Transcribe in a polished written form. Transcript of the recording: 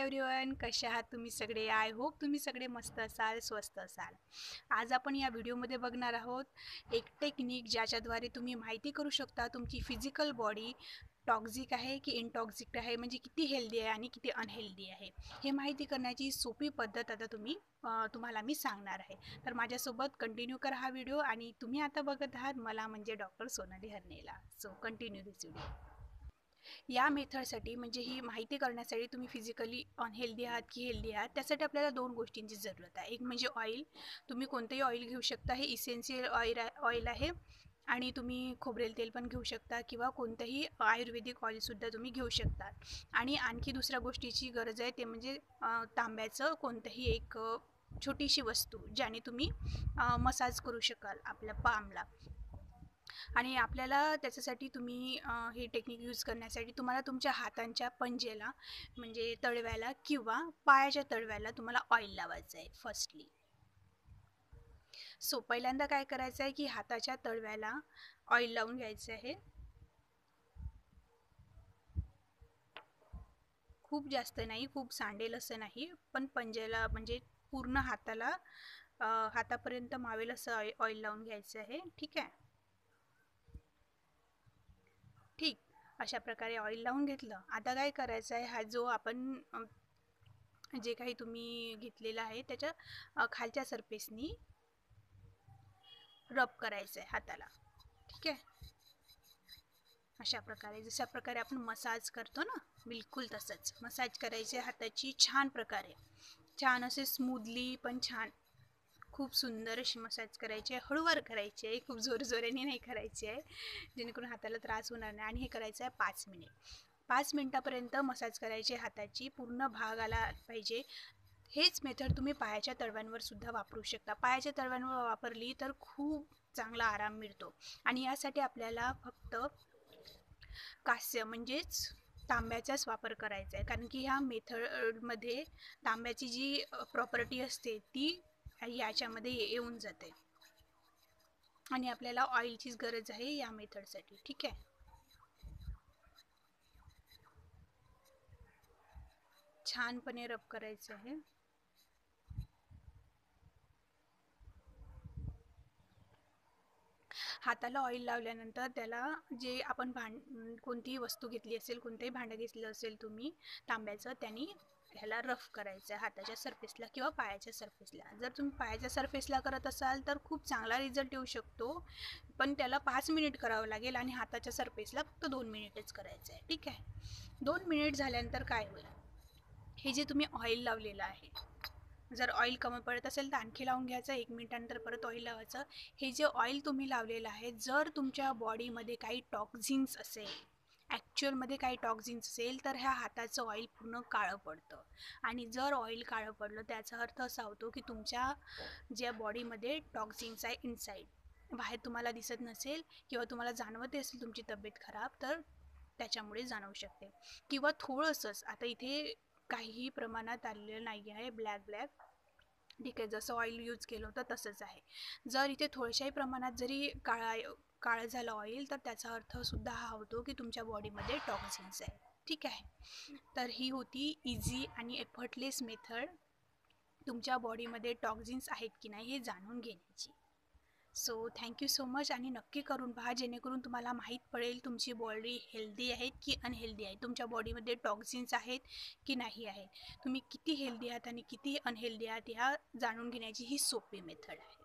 Everyone, कसे आहात तुम्ही सगळे? आय होप तुम्ही सगळे मस्त असाल, स्वस्त असाल. आज आपण या व्हिडिओमध्ये बघणार आहोत एक टेक्निक ज्याच्याद्वारे तुम्ही माहिती करू शकता तुमची फिजिकल बॉडी टॉक्झिक आहे की इनटॉक्झिक आहे, म्हणजे किती हेल्दी आहे आणि किती अनहेल्दी आहे हे माहिती करण्याची सोपी पद्धत आता तुम्हाला मी सांगणार आहे. तर माझ्यासोबत कंटिन्यू करा हा व्हिडिओ. आणि तुम्ही आता बघत आहात मला, म्हणजे डॉक्टर सोनाली हरनेला. सो कंटिन्यू दिस व्हिडिओ. या मेथडसाठी, म्हणजे ही माहिती करण्यासाठी तुम्ही फिजिकली अनहेल्दी आहात की हेल्दी आहात, त्यासाठी आपल्याला दोन गोष्टींची जरूरत आहे. एक म्हणजे ऑइल. तुम्ही कोणतंही ऑइल घेऊ शकता, हे इसेन्शियल ऑइल आहे. आणि तुम्ही खोबरेल तेल पण घेऊ शकता किंवा कोणतंही आयुर्वेदिक ऑइलसुद्धा तुम्ही घेऊ शकता. आणि आणखी दुसऱ्या गोष्टीची गरज आहे ते म्हणजे तांब्याचं कोणतंही एक छोटीशी वस्तू ज्याने तुम्ही मसाज करू शकाल आपल्या पामला. आणि आपल्याला त्याच्यासाठी तुम्ही हे टेक्निक यूज करण्यासाठी तुम्हाला तुमच्या हातांच्या पंजेला, म्हणजे तळव्याला किंवा पायाच्या तळव्याला तुम्हाला ऑइल लावायचं आहे फर्स्टली. सो पहिल्यांदा काय करायचं आहे की हाताच्या तळव्याला ऑइल लावून घ्यायचं आहे. खूप जास्त नाही, खूप सांडेल असं नाही, पण पंजेला म्हणजे पूर्ण हातापर्यंत मावेल असं ऑइल लावून घ्यायचं आहे. ठीक आहे. ठीक, अशा प्रकारे ऑइल लावून घेतलं. आता काय करायचं आहे, हा जो आपण जे काही तुम्ही घेतलेला आहे त्याच्या खालच्या सरफेसनी रब करायचं आहे हाताला. ठीक आहे. अशा प्रकारे, जशा प्रकारे आपण मसाज करतो ना, बिलकुल तसंच मसाज करायचे हाताची छान प्रकारे, छान असे स्मूथली, पण छान खूप सुंदर अशी मसाज करायची आहे. हळूवार करायची आहे, खूप जोरजोराने नाही करायची आहे, जेणेकरून हाताला त्रास होणार नाही. आणि हे करायचं आहे 5 मिनिट. 5 मिनिटापर्यंत मसाज करायची हाताची, पूर्ण भाग आला पाहिजे. हेच मेथड तुम्ही पायाच्या तळव्यांवर सुद्धा वापरू शकता. पायाच्या तळव्यांवर वापरली तर खूप चांगला आराम मिळतो. आणि यासाठी आपल्याला फक्त कास्य म्हणजेच तांब्याचाच वापर करायचा आहे, कारण की ह्या मेथडमध्ये तांब्याची जी प्रॉपर्टी असते ती याच्यामध्ये येऊन जाते. आणि आपल्याला ऑइलचीच गरज आहे या मेथडसाठी. ठीक आहे. छानपणे रब करायचं आहे. हाताला ऑइल लावल्यानंतर त्याला जे आपण कोणतीही वस्तू घेतली असेल, कोणतंही भांडं घेतलं असेल तुम्ही तांब्याचं, त्यांनी ह्याला रफ करायचं आहे हाताच्या सरफेसला किंवा पायाच्या सरफेसला. जर तुम्ही पायाच्या सरफेसला करत असाल तर खूप चांगला रिझल्ट येऊ शकतो, पण त्याला 5 मिनिट करावं लागेल. आणि हाताच्या सरफेसला फक्त 2 मिनिटच करायचं आहे. ठीक आहे. 2 मिनिट झाल्यानंतर काय होईल, हे जे तुम्ही ऑइल लावलेलं आहे, जर ऑइल कमी पडत असेल तर आणखी लावून घ्यायचं, 1 मिनिटानंतर परत ऑइल लावायचं. हे जे ऑइल तुम्ही लावलेलं आहे, जर तुमच्या बॉडीमध्ये काही टॉक्झिन्स असेल, ॲक्च्युअलमध्ये काही टॉक्झिन्स असेल, तर ह्या हाताचं ऑइल पूर्ण काळं पडतं. आणि जर ऑइल काळं पडलं त्याचा अर्थ असा होतो की तुमच्या ज्या बॉडीमध्ये टॉक्झिन्स आहे इनसाईड, बाहेर तुम्हाला दिसत नसेल किंवा तुम्हाला जाणवते असेल तुमची तब्येत खराब, तर त्याच्यामुळे जाणवू शकते. किंवा थोडंसंच, आता इथे काहीही प्रमाणात आलेलं नाही आहे, ब्लॅक, ठीक आहे, जसं ऑइल यूज केलं होतं तसंच आहे. जर इथे थोड्याशाही प्रमाणात जरी काळं झालं ऑइल, तर त्याचा अर्थसुद्धा हा होतो की तुमच्या बॉडीमध्ये टॉक्झिन्स आहे. ठीक आहे. तर ही होती इझी आणि एफर्टलेस मेथड तुमच्या बॉडीमध्ये टॉक्झिन्स आहेत की नाही हे जाणून घेण्याची. So thank you so much. आणि नक्की करून पहा, जेणेकरून तुम्हाला माहीत पडेल तुमची बॉडी हेल्दी आहे की अनहेल्दी आहे, तुमच्या बॉडीमध्ये टॉक्झिन्स आहेत की नाही आहेत, तुम्ही किती हेल्दी आहात आणि किती अनहेल्दी आहात ह्या जाणून घेण्याची ही सोपी मेथड आहे.